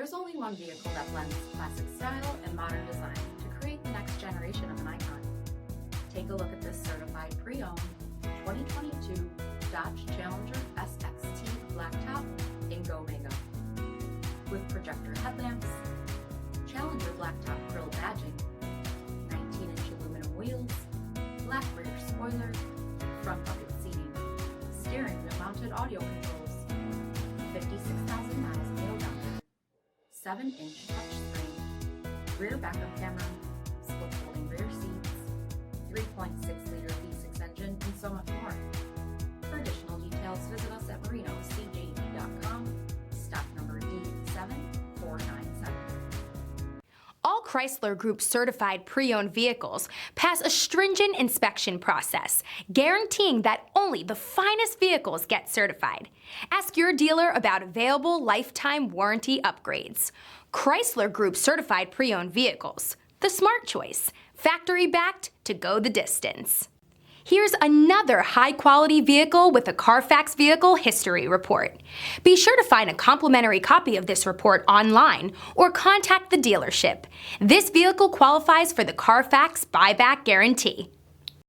There's only one vehicle that blends classic style and modern design to create the next generation of an icon. Take a look at this certified pre-owned 2022 Dodge Challenger SXT Blacktop in Go Mega. With projector headlamps, Challenger Blacktop grille badging, 19-inch aluminum wheels, black rear spoiler, front bucket seating, steering wheel mounted audio controls, 56,000 miles of odometer, 7-inch touchscreen, rear backup camera, split folding rear seats, 3.6-liter V6 engine, and so much more. For additional details, visit us at marinocjv.com, stock number D7497. All Chrysler Group certified pre-owned vehicles pass a stringent inspection process, guaranteeing that only the finest vehicles get certified. Ask your dealer about available lifetime warranty upgrades. Chrysler Group certified pre-owned vehicles, the smart choice, factory backed to go the distance. Here's another high-quality vehicle with a CARFAX Vehicle History Report. Be sure to find a complimentary copy of this report online or contact the dealership. This vehicle qualifies for the CARFAX Buyback Guarantee.